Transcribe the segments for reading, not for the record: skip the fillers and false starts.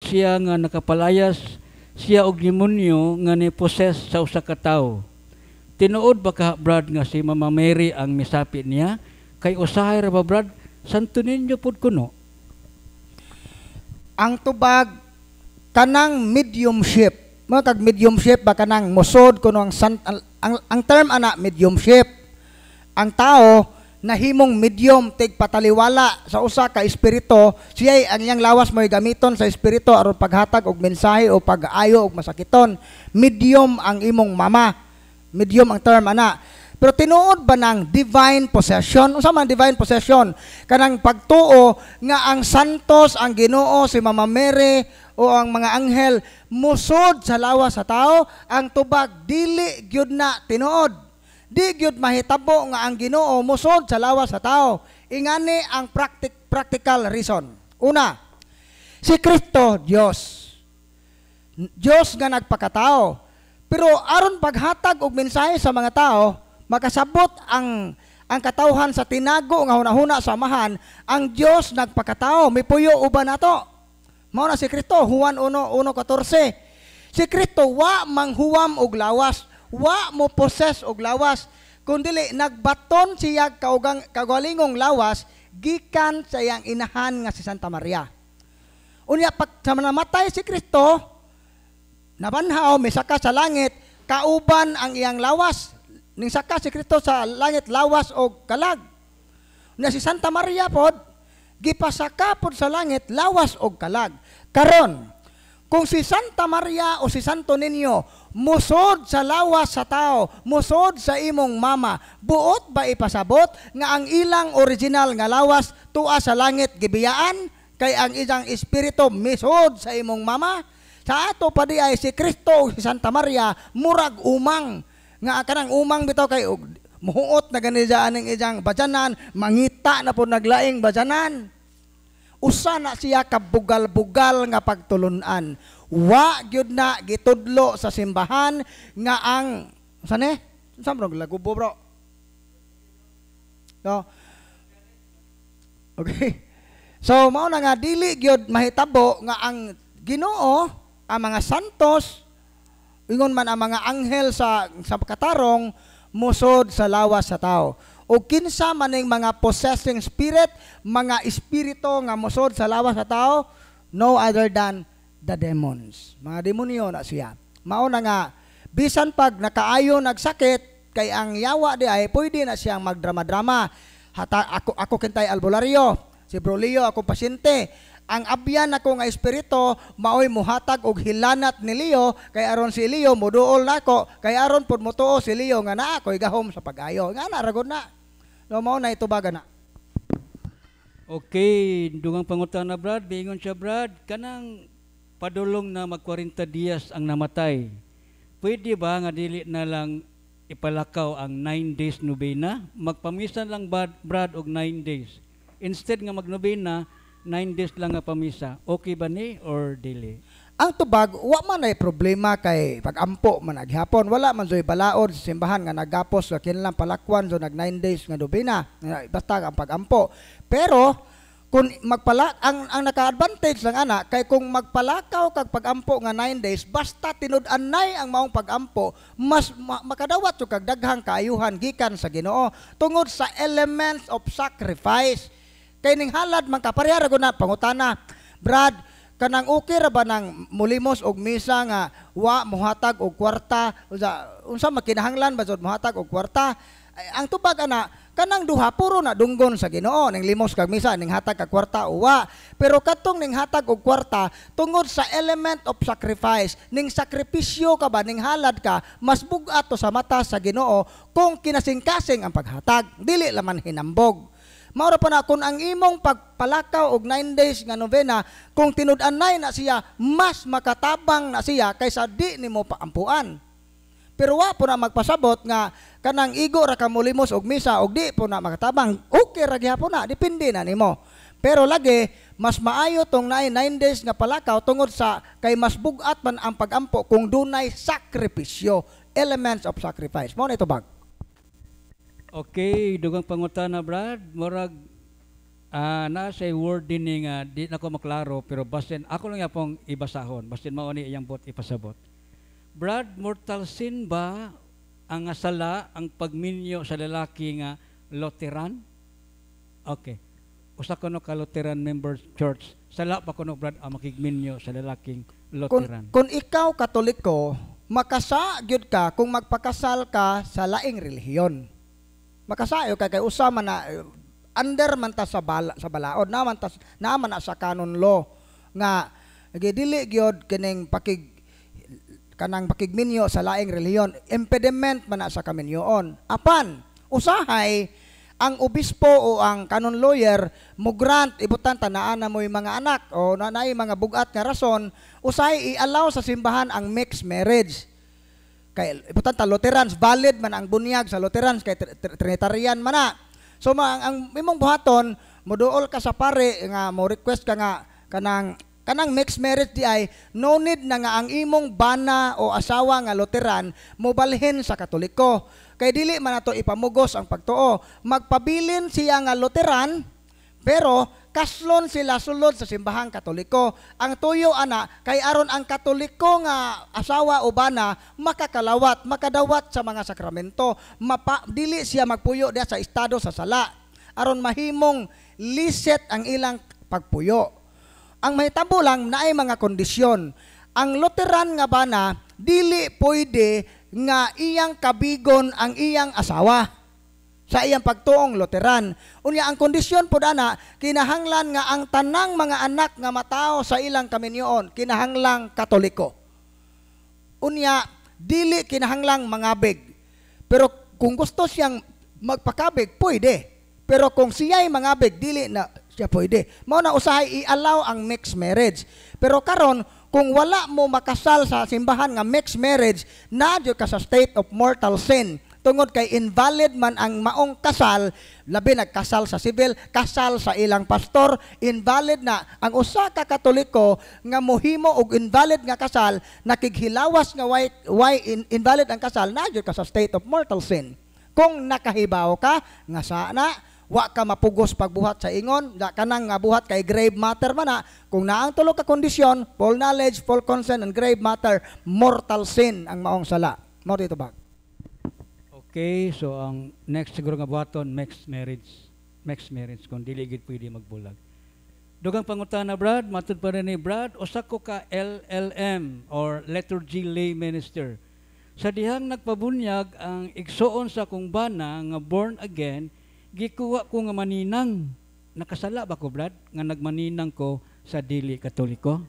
siya nga nakapalayas siya og demonyo nga ni-possess sa usa ka tawo. Tinuod ba ka, Brad, nga si Mama Mary ang misapi niya? Kay usahay ra ba, Brad? Santo ninyo pud kuno. Ang tubag kanang mediumship. Mo kag mediumship ba kanang mosod kuno ang term ana mediumship. Ang tao nahimong medium tig pataliwala sa usa ka espiritu, siya ang iyang lawas mo'y gamiton sa espiritu aron paghatag og mensahe o pag-ayo og masakiton. Medium ang imong mama. Medium ang term ana. Pero tinuod ba ng divine possession? Unsa man divine possession? Kanang pagtuo nga ang santos, ang Ginoo, si Mama Mary o ang mga anghel musod sa lawas sa tao, ang tubag dili gyud na tinuod. Di gyud mahitabo nga ang Ginoo musod sa lawas sa tao. Ingani ang practical reason. Una, si Kristo Dios. Dios nga nagpakatao. Pero aron paghatag og mensahe sa mga tao, makasabot ang katawhan sa tinago nga hunahuna sa amahan, ang Dios nagpakatao, mipuyo uban nato. Mao na si Kristo, Juan 1:14. Si Kristo wa manghuwam og lawas, wa mo possess og lawas, kundi nagbaton siya kaugalingong lawas gikan sa iyang inahan nga si Santa Maria. Unya pag sa namatay si Kristo, nabanhaw misaka sa langit, kauban ang iyang lawas. Ning saka si Kristo sa langit lawas og kalag. Unya si Santa Maria pod gipasaka pod sa langit lawas og kalag. Karon kung si Santa Maria o si Santo Niño musod sa lawas sa tao, musod sa imong mama, buot ba ipasabot nga ang ilang original nga lawas tuwa sa langit gibiyaan kay ang isang espiritu misod sa imong mama? Sa ato pa di ay si Kristo o si Santa Maria murag umang nga kanang umang bitaw kay muhuot na ganidaan ng isang bajanan, mangita na po naglaing bajanan. Usa na siya kabugal-bugal nga pagtulunan. Wa gyud na gitudlo sa simbahan nga ang sane? Saan bro? Lagubo bro. So, okay. So, mao na nga dili gyud mahitabo nga ang Ginoo, ang mga santos, ingon man ang mga anghel sa katarong musod sa lawas sa tao. O kinsa maning mga possessing spirit, mga espiritu nga musod sa lawas sa tao, no other than the demons. Mga demonyo na siya. Mao na nga, bisan pag nakaayo nagsakit, kay ang yawa di ay pwede na siyang magdrama-drama. Ako kintay albularyo, si Bro Leo ako pasyente. Ang abyan ako nga espiritu, maoy muhatag og hilanat ni Leo, kay aron si Leo muduol nako, kay aron pud motuo si Leo nga naa ko'y gahom sa pag-ayo. Nga na ragod na. No, mao na itubaga na. Okay, dugang pangutana Brad, bingon siya Brad, kanang padulong na mag-40 dias ang namatay. Pwede ba nga dili na lang ipalakaw ang 9 days nobena? Magpamisan lang Brad og 9 days. Instead nga magnobena, 9 days lang nga pamisa. Okay ba ni or dili? Ang tubag, wa man ay problema kay pag-ampo man aghapon. Wala man zo'y balaod sa simbahan nga naggapos sa kinilang palakwan so nag 9 days nga dobina. Basta ang pag-ampo. Pero kung ang naka-advantage lang ana kay kung magpalakaw kag pag-ampo nga 9 days basta tinud-an nay ang maong pag-ampo, mas makadawat so kag daghang kaayuhan gikan sa Ginoo tungod sa elements of sacrifice. Kay ning halad man kapareha ra gud na pangutana, Brad, kanang okay ra ba nang mulimos og misa nga wa mohatag og kwarta unsa makinahanglan ba jud mohatag og kwarta? Ang tubag ana kanang duha puro na dunggon sa Ginoo ning limos kag misa ning hatag kag kwarta uwa, pero katong ning hatag og kwarta tungod sa element of sacrifice ning sakripisyo ka ba ning halad ka mas bugat to sa mata sa Ginoo kung kinasing-kasing ang paghatag dili laman hinambog. Maura pa na kung ang imong pagpalakaw og 9 days nga novena, kung tinud-anay na siya, mas makatabang na siya kaysa di nimo paampuan. Pero wa po na magpasabot nga kanang igo ra ka mulimos og misa og di po na makatabang, okay ra gyapon na, depende na nimo. Pero lagi mas maayo tong 9 days nga palakaw tungod sa kay mas bugat man ang pagampo kung dunay sakripisyo, elements of sacrifice. Mao na ito bag. Okay, dugang pangutana Brad, murag Na say word din nga di na ko maklaro pero basin ako lang yapong ibasahon basin mao ni iyang bot ipasabot. Brad, mortal sin ba ang sala ang pagminyo sa lalaki nga Lutheran? Okay. Usa kuno ka Lutheran member church. Sala pa kuno brad ang makigminyo sa lalaking Lutheran. Kung ikaw Katoliko, makasa gyud ka kung magpakasal ka sa laing relihiyon. Makasayo ka kay usa man na under man ta sa balaod naman na sa canon law nga gidili gyud kining kanang pakigminyo sa laing relihiyon, impediment man na sa kaminyoon. Apan usahay ang obispo o ang canon lawyer mo grant ibutan tanaan na mo'y mga anak o nanay mga bugat nga rason, usahay i-allow sa simbahan ang mixed marriage. Kay ibutan ta Lutherans, valid man ang bunyag sa Lutherans kay Trinitarian man na. So ang imong buhaton, moduol ka sa pare nga mo request ka nga kanang mixed marriage di ay no need na nga ang imong bana o asawa nga Lutheran mo balhin sa Katoliko. Kay dili man nato ipamugos ang pagtuo. Magpabilin siya nga Lutheran pero kaslon sila sulod sa simbahang Katoliko. Ang tuyo ana kay aron ang Katoliko nga asawa o bana makakalawat, makadawat sa mga sakramento. Dili siya magpuyo diha sa estado sa sala aron mahimong liset ang ilang pagpuyo. Ang mahitabo lang naay mga kondisyon. Ang Lutheran nga bana dili pwede nga iyang kabigon ang iyang asawa sa iyang pagtuong Lutheran. Unya ang kondisyon po ana, kinahanglan nga ang tanang mga anak nga matao sa ilang kaminyoon, kinahanglang Katoliko. Unya, dili kinahanglang mangabig. Pero kung gusto siyang magpakabig, pwede. Pero kung siya'y mangabig, dili na siya pwede. Mao na usahay i-allow ang mixed marriage. Pero karon kung wala mo makasal sa simbahan nga mixed marriage, nadyo ka sa state of mortal sin. Tungod kay invalid man ang maong kasal, labi nagkasal sa sibil, kasal sa ilang pastor, invalid na ang usa ka Katoliko nga mohimo og invalid nga kasal, nakighilawas nga why invalid ang kasal, nadyo ka sa state of mortal sin. Kung nakahibaw ka nga sana wa ka mapugos pagbuhat sa ingon, da kanang nga buhat kay grave matter man na. Kung naang tulo ka kondisyon, full knowledge, full consent, and grave matter, mortal sin ang maong sala. Mo dito ba? Okay, so ang next siguro nga buhaton, mixed marriage. Mixed marriage, kung dili gid pwede magbulag. Dugang pangutana, Brad, matud pa rin ni Brad, usa ko ka LLM or liturgy lay minister. Sa dihang nagpabunyag ang igsuon sa kong bana nga born again, gikuha ko nga maninang. Nakasala ba ko, Brad? Nga nagmaninang ko sa dili Katoliko?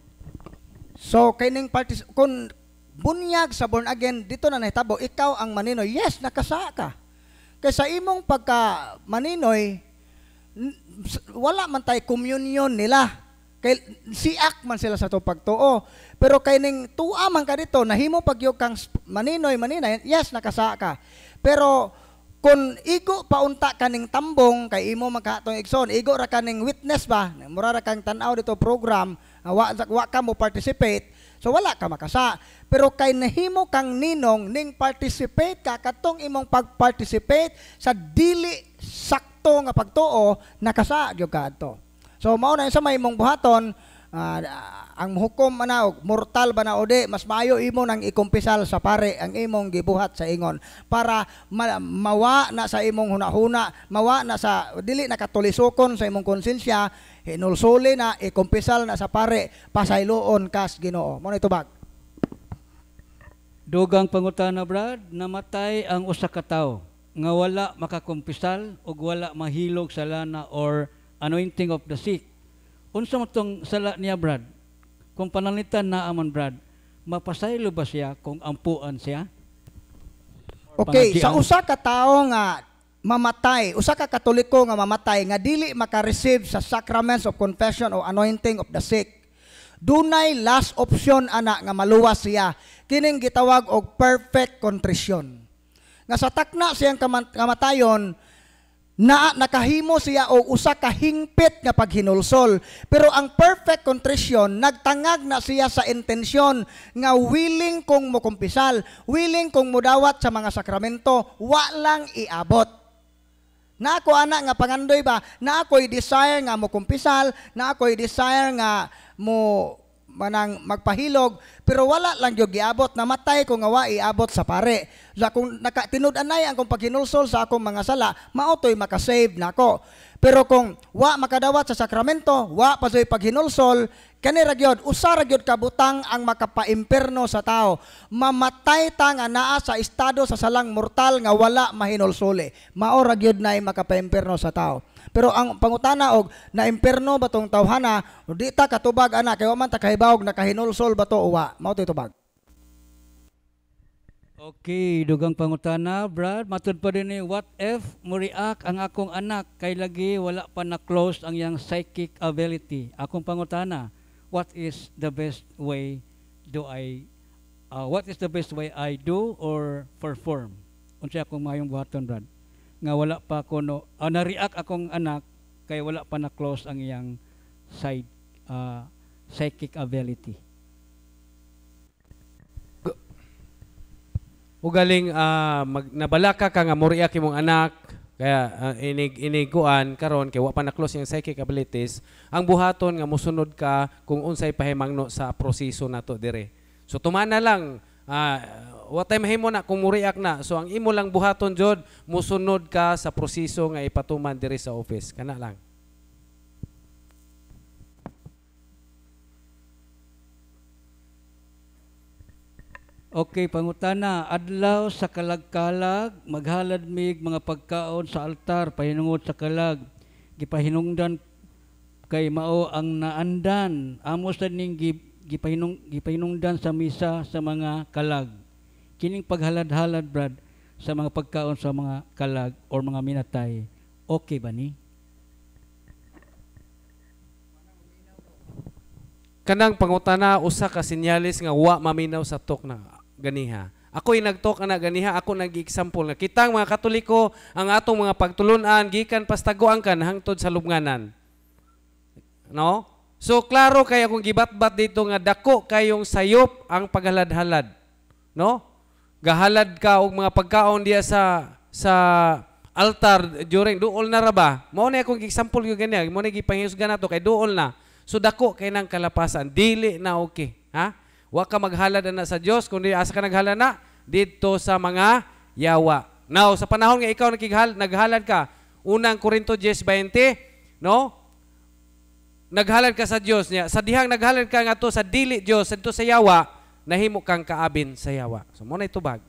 So, kaining kung bunyag sa born again, dito na nahitabo, ikaw ang maninoy. Yes, nakasa ka. Kaya sa imong pagka maninoy, wala man tayo communion nila. Kay siak man sila sa to pagtuo. Pero kaining tuwa man ka dito, nahimo pagyog kang maninoy, yes, nakasa ka. Pero kung igo paunta kaning tambong kay imo magkatong igsoon, igo ra kaning witness ba, mura ra kang tan-aw dito program, wa ka mo participate, so wala ka makasa. Pero kay nahimo kang ninong ning participate ka katong imong pag-participate sa dili sakto nga pagtuo, nakasa gyud ka adto. So mao na sa may imong buhaton, ang hukom manaog mortal ba na ode, mas maayo imo nang ikumpisal sa pare ang imong gibuhat sa ingon para mawa na sa imong hunahuna, mawa na sa dili nakatulisokon sa imong konsensya, hinulsuli na ikumpisal na sa pare, pasayloon kas Ginoo. Mo ito bag. Dugang pangutana, Brad, namatay ang usa ka tawo nga wala makakumpisal ug wala mahilog sa lana or anointing of the sick. Unsa mo tong sala niya, Brad? Kung panalitan na amon, Brad, mapasaylo ba siya kung ampuan siya? Okay, sa usa ka tawo nga mamatay, usa ka Katoliko nga mamatay nga dili maka-receive sa sacraments of confession o anointing of the sick, dunay last option ana nga maluwas siya, kining gitawag og perfect contrition. Nga sa takna siyang kamatayon, nakahimo siya og usa ka hingpit nga paghinulsol, pero ang perfect contrition nagtangag na siya sa intensyon nga willing kong mokumpisal, willing kong mudawat sa mga sakramento, wa lang iabot. Na ako ana nga pangandoy ba, na ako'y desire nga mo kumpisal, na ako'y desire nga mo manang magpahilog, pero wala lang yung giabot, namatay ko nga wa iabot sa pare. So kung tinud-anay ang kong paghinulsol sa akong mga sala, maotoy makasave na ako. Pero kung wa makadawat sa sakramento, wa pasoy paghinulsol, kani ra gyud usa ra gyud kabutang ang makapaimperno sa tao. Mamatay ta nga naa sa estado sa salang mortal nga wala mahinulsole. Mao ra gyud nay makapaimperno sa tao. Pero ang pangutana og na imperno ba tong tawhana, di ta katubag ana kay wa man ta kahibawog nakahinulsol ba to o wa. Mao toy tubag. Okay, dugang pangutana, Brad. Matud pa din what if muriak ang akong anak kay lagi wala pa na-close ang yang psychic ability? Akong pangutana, what is the best way I do or perform? Unsa akong mayong buhaton, Brad? Nga wala pa ko na-react akong anak kay wala pa na-close ang yang psychic ability. Ugaling nabalaka ka nga muriak imong anak kaya iniguan karon kay wa pa na-close yung psychic abilities, ang buhaton nga mosunod ka kung unsay pahimangno sa proseso nato dire. So tumana lang wa tay mahimo na kung muriak na. So ang imo lang buhaton jud mosunod ka sa proseso nga ipatuman dire sa office kana lang. Okay, pangutana, adlaw sa kalag-kalag, maghalad mig mga pagkaon sa altar, pahinungod sa kalag, gipahinungdan kay mao ang naandan, amo sa ning gipahinungdan sa misa sa mga kalag. Kining paghalad-halad, Brad, sa mga pagkaon sa mga kalag or mga minatay, okay ba ni? Kanang pangutana usa ka sinyalis nga wa maminaw sa tok na ganiha. Ako'y nagtok na ganiha, ako nag-example nga kitang mga Katoliko ang atong mga pagtulunan gikan pastaguan kan hangtod sa lubnganan. No? So klaro kay akong gibatbat dito nga dako kayong sayop ang paghalad-halad. No? Gahalad ka og mga pagkaon diya sa altar during duol na ra ba? Mao na akong example yung ganiha, mo na gipanghisgan nato kay duol na. So dako kay nang kalapasan, dili na okay, ha? Wa ka maghalad na sa Dios kundi asa ka naghalad na didto sa mga yawa. Now sa panahon nga ikaw naghalad ka, unang Korinto 10:20, no? Naghalad ka sa Dios niya. Sa dihang naghalad ka nga to sa dili Dios, adto sa yawa, nahimo kang kaabin sa yawa. So mo na itubag.